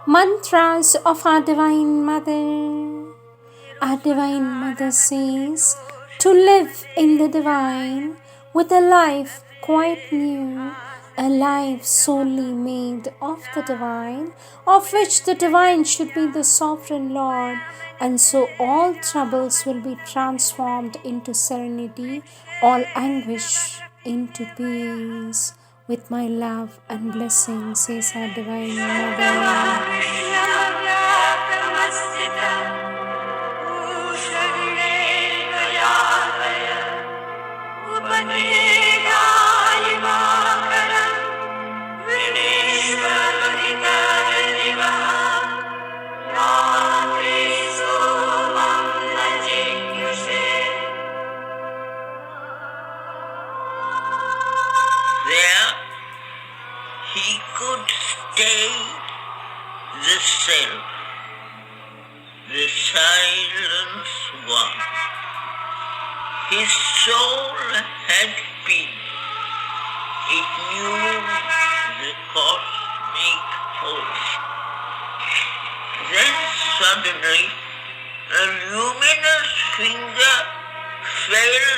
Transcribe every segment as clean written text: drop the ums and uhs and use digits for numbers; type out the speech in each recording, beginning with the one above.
Mantras of our Divine Mother. Our Divine Mother says, to live in the Divine with a life quite new, a life solely made of the Divine, of which the Divine should be the Sovereign Lord, and so all troubles will be transformed into serenity, all anguish into peace. With my love and blessing, says our Divine Mother. There he could stay the self, the silence one. His soul had peace. It knew the cosmic force. Then suddenly a luminous finger fell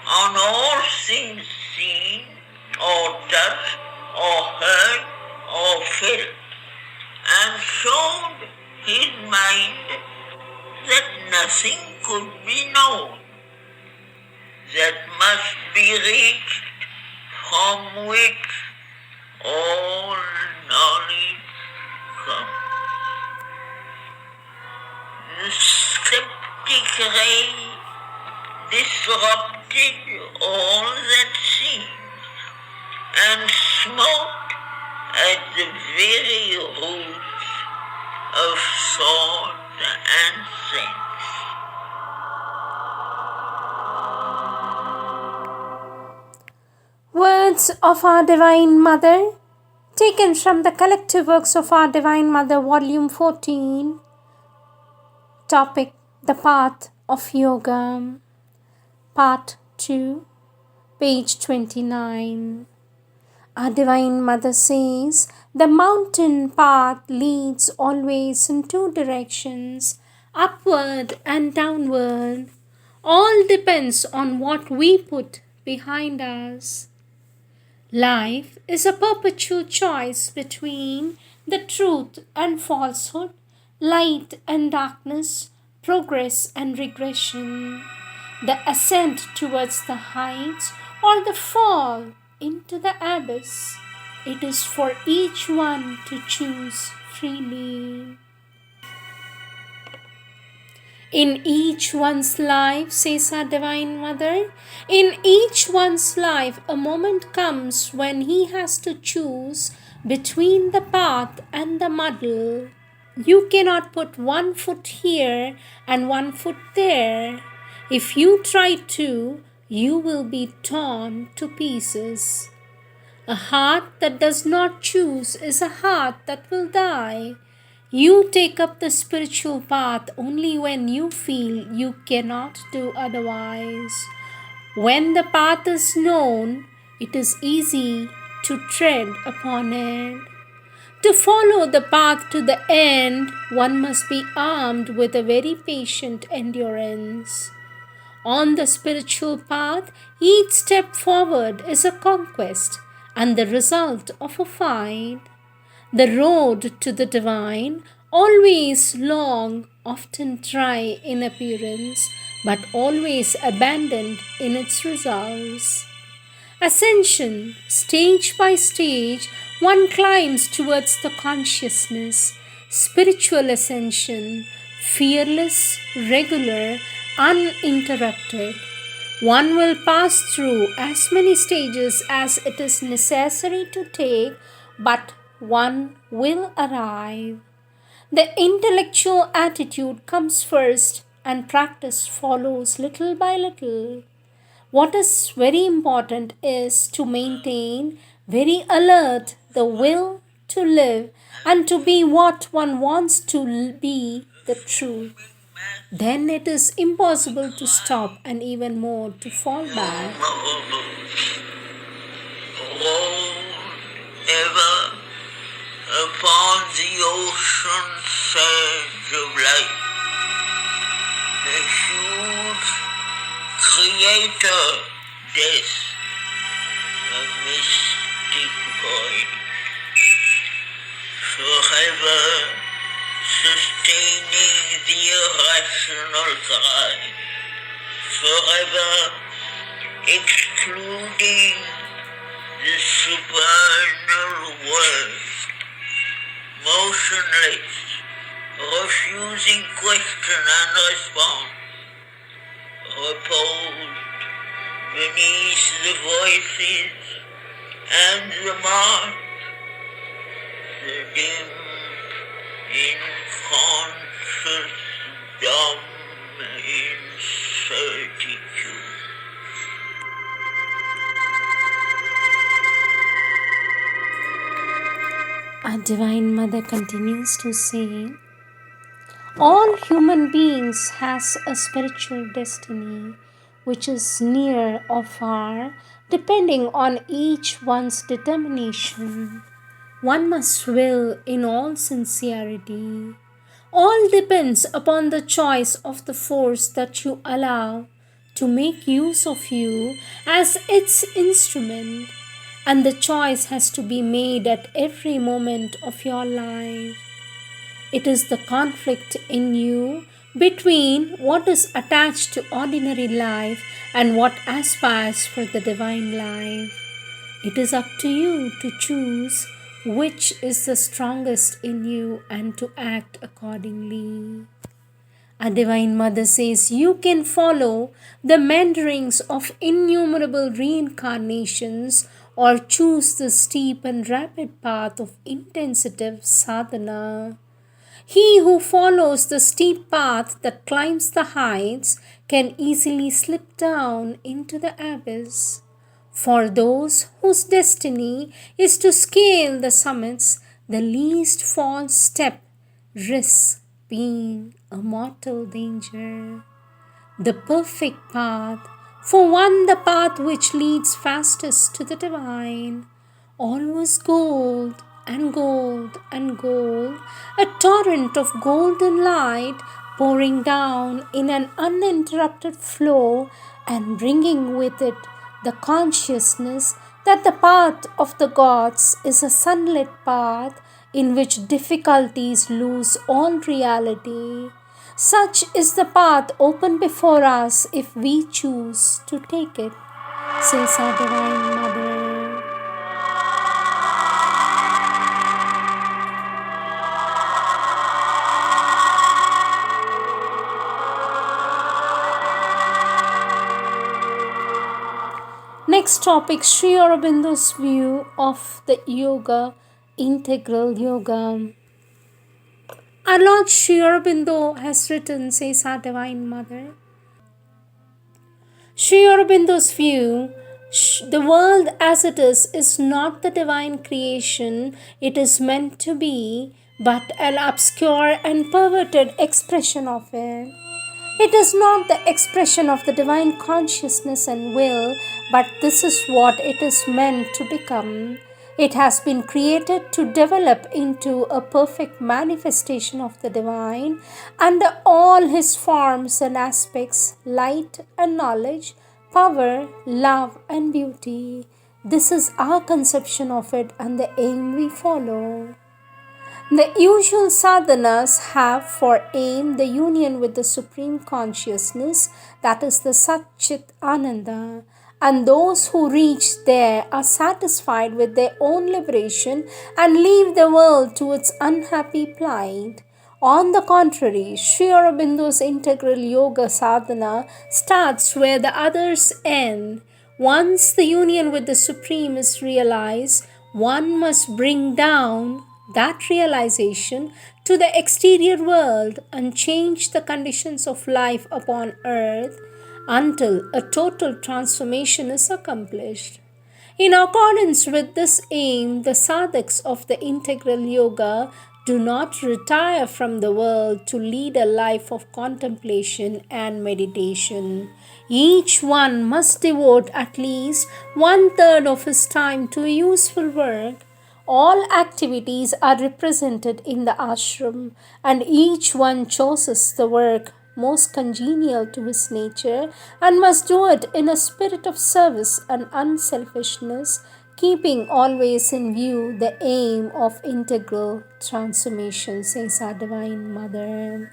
on all things seen or touched or heard or felt, and showed his mind that nothing could be known, that must be reached, from which all knowledge comes. The skeptic ray disrupted all that seemed, and smote at the very roots of thought and sense. Words of our Divine Mother, taken from the collective works of our Divine Mother, Volume 14, topic, The Path of Yoga, Part 2, page 29. Our Divine Mother says, the mountain path leads always in two directions, upward and downward. All depends on what we put behind us. Life is a perpetual choice between the truth and falsehood, light and darkness, progress and regression, the ascent towards the heights or the fall into the abyss. It is for each one to choose freely. In each one's life, says our Divine Mother, in each one's life a moment comes when he has to choose between the path and the muddle. You cannot put one foot here and one foot there. If you try to, you will be torn to pieces. A heart that does not choose is a heart that will die. You take up the spiritual path only when you feel you cannot do otherwise. When the path is known, it is easy to tread upon it. To follow the path to the end, one must be armed with a very patient endurance. On the spiritual path, each step forward is a conquest and the result of a fight. The road to the divine, always long, often dry in appearance, but always abandoned in its results. Ascension, stage by stage, one climbs towards the consciousness. Spiritual ascension, fearless, regular, uninterrupted. One will pass through as many stages as it is necessary to take, but one will arrive. The intellectual attitude comes first and practice follows little by little. What is very important is to maintain very alert the will to live and to be what one wants to be, the truth. Then it is impossible to stop and even more to fall back. Rolled ever upon the ocean sands of life. The huge creator, death, a mystic void, forever sustaining the irrational cry, forever excluding the supernal world, motionless, refusing question and response, reposed beneath the voices and the march, the dim, unconscious, dumb incertitude. Our Divine Mother continues to say, all human beings has a spiritual destiny which is near or far depending on each one's determination. One must will in all sincerity. All depends upon the choice of the force that you allow to make use of you as its instrument, and the choice has to be made at every moment of your life. It is the conflict in you between what is attached to ordinary life and what aspires for the divine life. It is up to you to choose which is the strongest in you and to act accordingly. A Divine Mother says you can follow the meanderings of innumerable reincarnations or choose the steep and rapid path of intensive sadhana. He who follows the steep path that climbs the heights can easily slip down into the abyss. For those whose destiny is to scale the summits, the least false step risks being a mortal danger. The perfect path, for one the path which leads fastest to the divine, always gold and gold and gold, a torrent of golden light pouring down in an uninterrupted flow and bringing with it the consciousness that the path of the gods is a sunlit path in which difficulties lose all reality. Such is the path open before us if we choose to take it, says our Divine Mother. Next topic, Sri Aurobindo's view of the yoga, integral yoga. Our Lord Sri Aurobindo has written, says our Divine Mother, Sri Aurobindo's view, the world as it is not the divine creation it is meant to be, but an obscure and perverted expression of it. It is not the expression of the divine consciousness and will, but this is what it is meant to become. It has been created to develop into a perfect manifestation of the divine under all his forms and aspects, light and knowledge, power, love and beauty. This is our conception of it and the aim we follow. The usual sadhanas have for aim the union with the Supreme Consciousness, that is the Sat Chit Ananda, and those who reach there are satisfied with their own liberation and leave the world to its unhappy plight. On the contrary, Sri Aurobindo's integral yoga sadhana starts where the others end. Once the union with the Supreme is realized, one must bring down that realization to the exterior world and change the conditions of life upon earth until a total transformation is accomplished. In accordance with this aim, the sadhaks of the integral yoga do not retire from the world to lead a life of contemplation and meditation. Each one must devote at least 1/3 of his time to useful work. All activities are represented in the ashram, and each one chooses the work most congenial to his nature and must do it in a spirit of service and unselfishness, keeping always in view the aim of integral transformation, says our Divine Mother.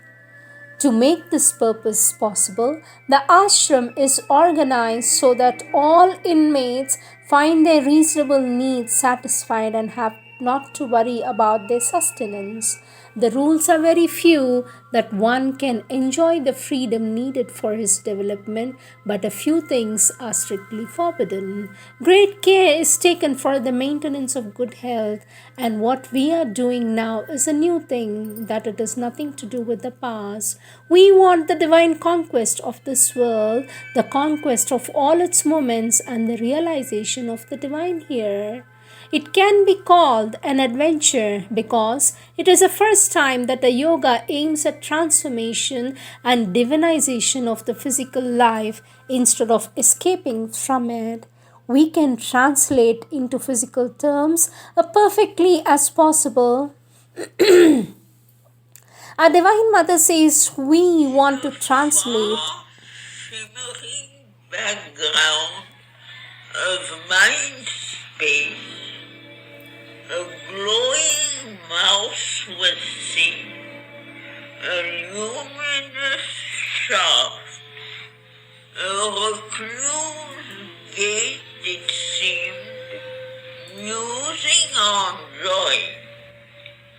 To make this purpose possible, the ashram is organized so that all inmates find their reasonable needs satisfied and have not to worry about their sustenance. The rules are very few that one can enjoy the freedom needed for his development, but a few things are strictly forbidden. Great care is taken for the maintenance of good health, and what we are doing now is a new thing, that it is nothing to do with the past. We want the divine conquest of this world, the conquest of all its moments, and the realization of the divine here. It can be called an adventure because it is the first time that a yoga aims at transformation and divinization of the physical life instead of escaping from it. We can translate into physical terms perfectly as possible. Our Divine Mother says we want to translate. Far shimmering background of mind space, a glowing mouse was seen, a luminous shaft, a recluse gate it seemed, musing on joy,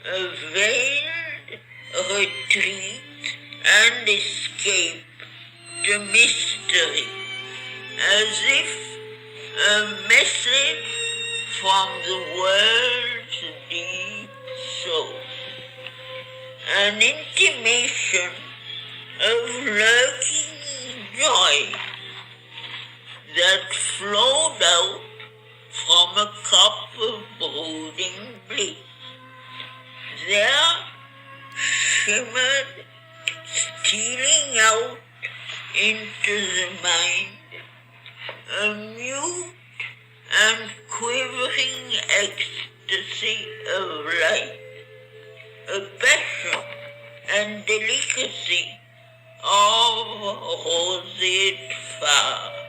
a veiled retreat and escape to mystery, as if a message from the world's deep source, an intimation of lurking joy that flowed out from a cup of brooding bliss. There shimmered, stealing out into the mind, a mute and quivering ecstasy of light, a passion and delicacy of roseate fire.